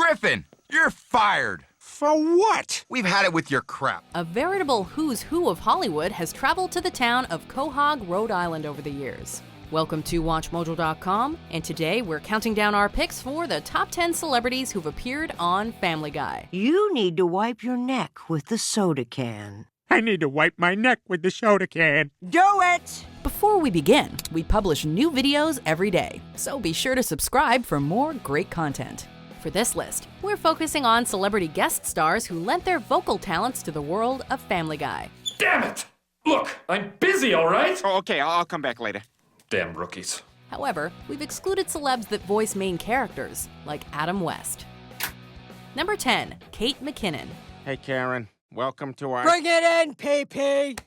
Griffin, you're fired. For what? We've had it with your crap. A veritable who's who of Hollywood has traveled to the town of Quahog, Rhode Island over the years. Welcome to WatchMojo.com, and today we're counting down our picks for the top 10 celebrities who've appeared on Family Guy. You need to wipe your neck with the soda can. I need to wipe my neck with the soda can. Do it! Before we begin, we publish new videos every day, so be sure to subscribe for more great content. For this list, we're focusing on celebrity guest stars who lent their vocal talents to the world of Family Guy. Damn it! Look, I'm busy, all right? Oh, okay, I'll come back later. Damn rookies. However, we've excluded celebs that voice main characters, like Adam West. Number 10, Cate McKinnon. Hey, Karen. Welcome to our... Bring it in, PP!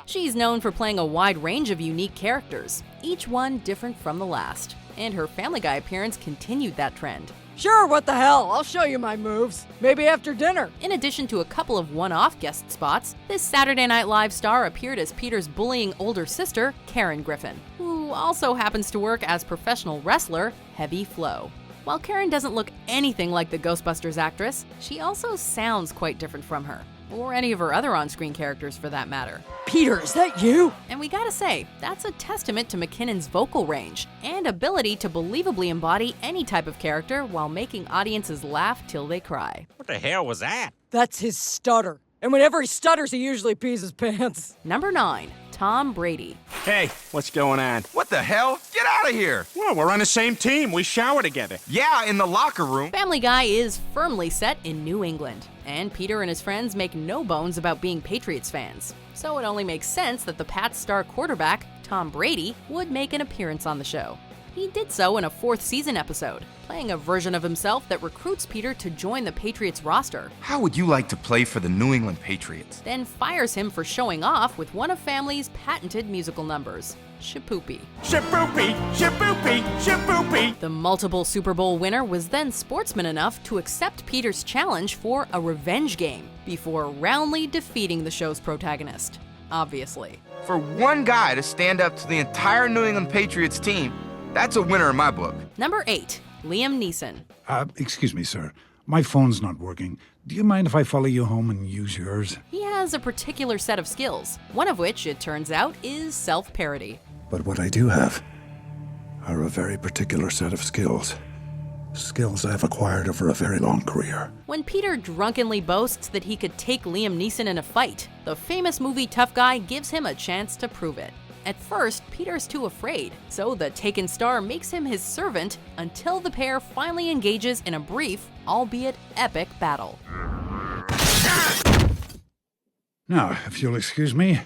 She's known for playing a wide range of unique characters, each one different from the last, and her Family Guy appearance continued that trend. Sure, what the hell? I'll show you my moves. Maybe after dinner. In addition to a couple of one-off guest spots, this Saturday Night Live star appeared as Peter's bullying older sister, Karen Griffin, who also happens to work as professional wrestler Heavy Flo. While Karen doesn't look anything like the Ghostbusters actress, she also sounds quite different from her, or any of her other on-screen characters for that matter. Peter, is that you? And we gotta say, that's a testament to McKinnon's vocal range and ability to believably embody any type of character while making audiences laugh till they cry. What the hell was that? That's his stutter. And whenever he stutters, he usually pees his pants. Number 9, Tom Brady. Hey, what's going on? What the hell? Get out of here. Well, we're on the same team. We shower together. Yeah, in the locker room. Family Guy is firmly set in New England, and Peter and his friends make no bones about being Patriots fans. So it only makes sense that the Pats star quarterback, Tom Brady, would make an appearance on the show. He did so in a 4th season episode, playing a version of himself that recruits Peter to join the Patriots roster, How would you like to play for the New England Patriots? then fires him for showing off with one of Family's patented musical numbers, Shapoopy. Shaboopy, shaboopy, shaboopy. The multiple Super Bowl winner was then sportsman enough to accept Peter's challenge for a revenge game before roundly defeating the show's protagonist, obviously. For one guy to stand up to the entire New England Patriots team, that's a winner in my book. Number 8, Liam Neeson. Excuse me, sir. My phone's not working. Do you mind if I follow you home and use yours? He has a particular set of skills, one of which, it turns out, is self-parody. But what I do have are a very particular set of skills. Skills I've acquired over a very long career. When Peter drunkenly boasts that he could take Liam Neeson in a fight, the famous movie tough guy gives him a chance to prove it. At first, Peter's too afraid, so the Taken star makes him his servant until the pair finally engages in a brief, albeit epic, battle. Now, if you'll excuse me,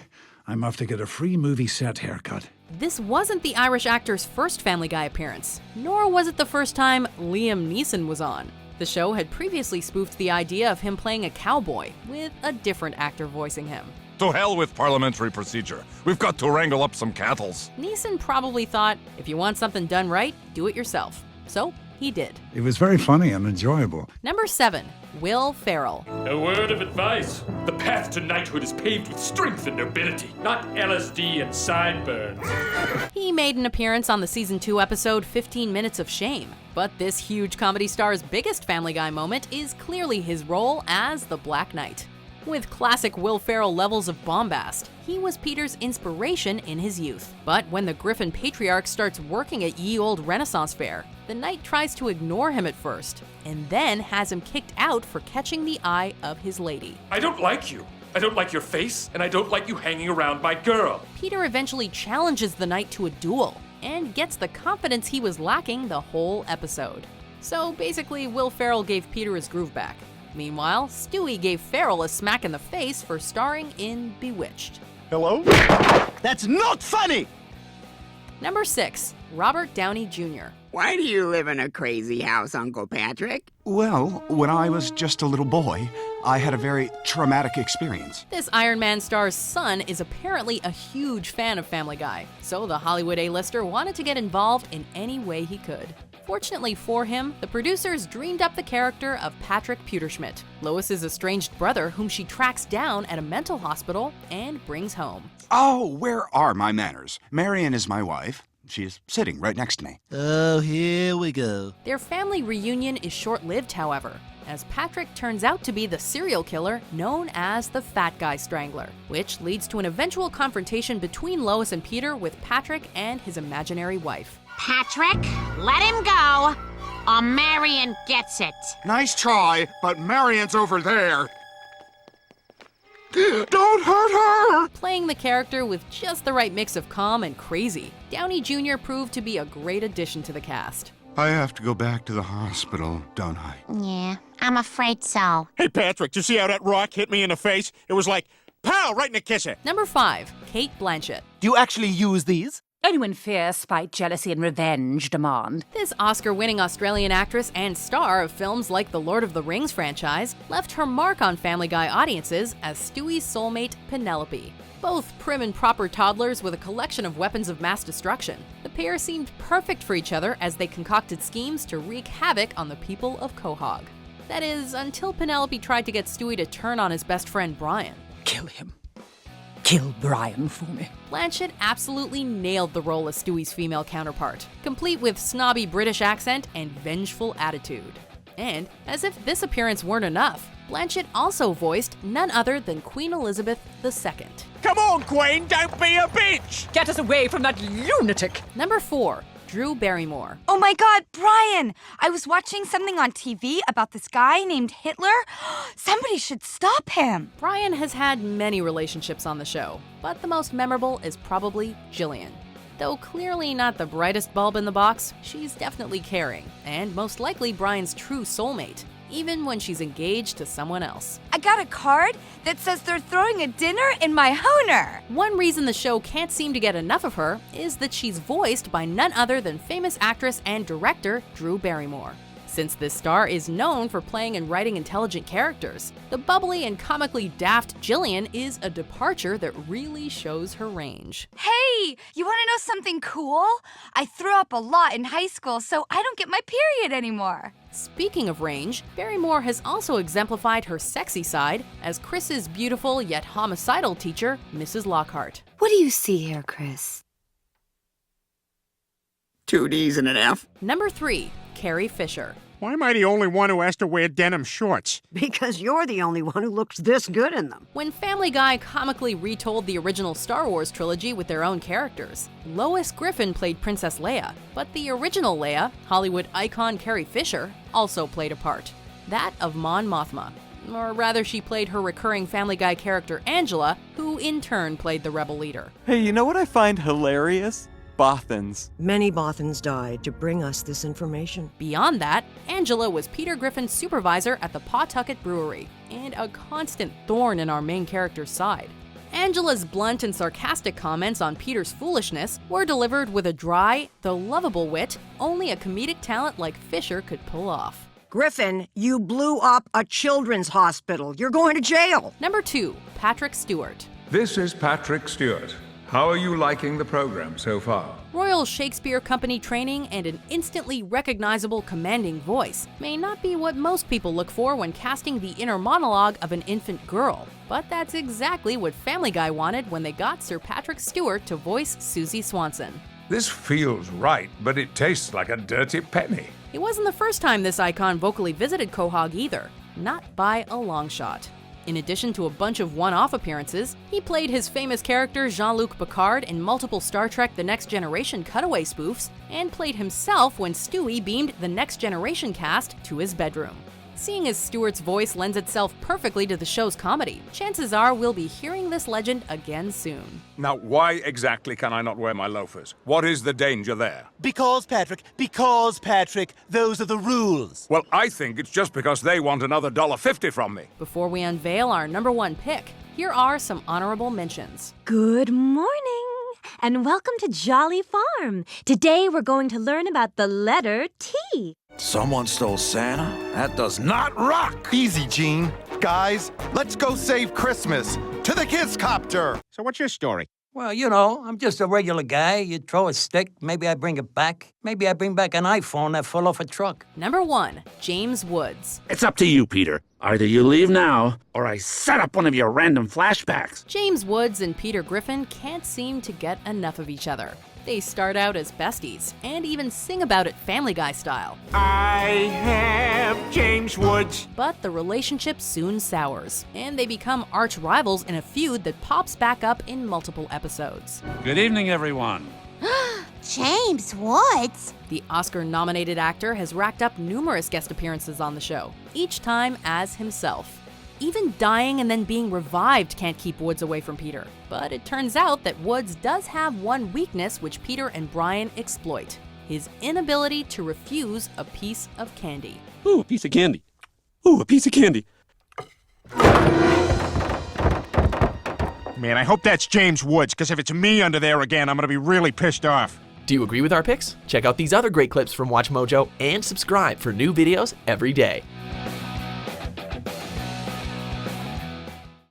I'm off to get a free movie set haircut. This wasn't the Irish actor's first Family Guy appearance, nor was it the first time Liam Neeson was on. The show had previously spoofed the idea of him playing a cowboy, with a different actor voicing him. To hell with parliamentary procedure. We've got to wrangle up some cattles. Neeson probably thought, if you want something done right, do it yourself. So he did. It was very funny and enjoyable. Number 7, Will Ferrell. A word of advice. The path to knighthood is paved with strength and nobility, not LSD and sideburns. He made an appearance on the season 2 episode 15 Minutes of Shame. But this huge comedy star's biggest Family Guy moment is clearly his role as the Black Knight. With classic Will Ferrell levels of bombast, he was Peter's inspiration in his youth. But when the Griffin patriarch starts working at Ye Olde Renaissance Fair, the knight tries to ignore him at first, and then has him kicked out for catching the eye of his lady. I don't like you. I don't like your face, and I don't like you hanging around my girl. Peter eventually challenges the knight to a duel, and gets the confidence he was lacking the whole episode. So basically, Will Ferrell gave Peter his groove back. Meanwhile, Stewie gave Ferrell a smack in the face for starring in Bewitched. Hello? That's not funny! Number 6, Robert Downey Jr. Why do you live in a crazy house, Uncle Patrick? Well, when I was just a little boy, I had a very traumatic experience. This Iron Man star's son is apparently a huge fan of Family Guy, so the Hollywood A-lister wanted to get involved in any way he could. Fortunately for him, the producers dreamed up the character of Patrick Pewterschmidt, Lois's estranged brother whom she tracks down at a mental hospital and brings home. Oh, where are my manners? Marion is my wife. She is sitting right next to me. Oh, here we go. Their family reunion is short-lived, however, as Patrick turns out to be the serial killer known as the Fat Guy Strangler, which leads to an eventual confrontation between Lois and Peter with Patrick and his imaginary wife. Patrick, let him go, or Marion gets it. Nice try, but Marion's over there. Don't hurt her! Playing the character with just the right mix of calm and crazy, Downey Jr. proved to be a great addition to the cast. I have to go back to the hospital, don't I? Yeah, I'm afraid so. Hey, Patrick, did you see how that rock hit me in the face? It was like, pow, right in the kisser. Number 5, Cate Blanchett. Do you actually use these? Only when fear, spite, jealousy, and revenge demand. This Oscar-winning Australian actress and star of films like the Lord of the Rings franchise left her mark on Family Guy audiences as Stewie's soulmate, Penelope. Both prim and proper toddlers with a collection of weapons of mass destruction, the pair seemed perfect for each other as they concocted schemes to wreak havoc on the people of Quahog. That is, until Penelope tried to get Stewie to turn on his best friend Brian. Kill him. Kill Brian for me. Blanchett absolutely nailed the role as Stewie's female counterpart, complete with snobby British accent and vengeful attitude. And, as if this appearance weren't enough, Blanchett also voiced none other than Queen Elizabeth II. Come on, Queen, don't be a bitch! Get us away from that lunatic. Number 4, Drew Barrymore. Oh my God, Brian! I was watching something on TV about this guy named Hitler. Somebody should stop him. Brian has had many relationships on the show, but the most memorable is probably Jillian. Though clearly not the brightest bulb in the box, she's definitely caring, and most likely Brian's true soulmate, even when she's engaged to someone else. I got a card that says they're throwing a dinner in my honor. One reason the show can't seem to get enough of her is that she's voiced by none other than famous actress and director Drew Barrymore. Since this star is known for playing and writing intelligent characters, the bubbly and comically daft Jillian is a departure that really shows her range. Hey, you want to know something cool? I threw up a lot in high school, so I don't get my period anymore. Speaking of range, Barrymore has also exemplified her sexy side as Chris's beautiful yet homicidal teacher, Mrs. Lockhart. What do you see here, Chris? 2 D's and an F. Number 3, Carrie Fisher. Why am I the only one who has to wear denim shorts? Because you're the only one who looks this good in them. When Family Guy comically retold the original Star Wars trilogy with their own characters, Lois Griffin played Princess Leia, but the original Leia, Hollywood icon Carrie Fisher, also played a part. That of Mon Mothma. Or rather, she played her recurring Family Guy character Angela, who in turn played the rebel leader. Hey, you know what I find hilarious? Bothans. Many Bothans died to bring us this information. Beyond that, Angela was Peter Griffin's supervisor at the Pawtucket Brewery, and a constant thorn in our main character's side. Angela's blunt and sarcastic comments on Peter's foolishness were delivered with a dry, though lovable wit only a comedic talent like Fisher could pull off. Griffin, you blew up a children's hospital. You're going to jail. Number 2, Patrick Stewart. This is Patrick Stewart. How are you liking the program so far? Royal Shakespeare Company training and an instantly recognizable commanding voice may not be what most people look for when casting the inner monologue of an infant girl, but that's exactly what Family Guy wanted when they got Sir Patrick Stewart to voice Susie Swanson. This feels right, but it tastes like a dirty penny. It wasn't the first time this icon vocally visited Quahog either, not by a long shot. In addition to a bunch of one-off appearances, he played his famous character Jean-Luc Picard in multiple Star Trek The Next Generation cutaway spoofs, and played himself when Stewie beamed the Next Generation cast to his bedroom. Seeing as Stewart's voice lends itself perfectly to the show's comedy, chances are we'll be hearing this legend again soon. Now, why exactly can I not wear my loafers? What is the danger there? Because, Patrick, those are the rules. Well, I think it's just because they want another $1.50 from me. Before we unveil our number 1 pick, here are some honorable mentions. Good morning, and welcome to Jolly Farm. Today we're going to learn about the letter T. Someone stole Santa? That does not rock! Easy, Gene. Guys, let's go save Christmas. To the kids' copter! So what's your story? Well, you know, I'm just a regular guy. You throw a stick, maybe I bring it back. Maybe I bring back an iPhone that fell off a truck. Number 1, James Woods. It's up to you, Peter. Either you leave now, or I set up one of your random flashbacks. James Woods and Peter Griffin can't seem to get enough of each other. They start out as besties and even sing about it Family Guy style. I have James Woods. But the relationship soon sours, and they become arch rivals in a feud that pops back up in multiple episodes. Good evening, everyone. James Woods? The Oscar-nominated actor has racked up numerous guest appearances on the show, each time as himself. Even dying and then being revived can't keep Woods away from Peter. But it turns out that Woods does have one weakness which Peter and Brian exploit: his inability to refuse a piece of candy. Ooh, a piece of candy. Ooh, a piece of candy. Man, I hope that's James Woods, because if it's me under there again, I'm gonna be really pissed off. Do you agree with our picks? Check out these other great clips from WatchMojo and subscribe for new videos every day.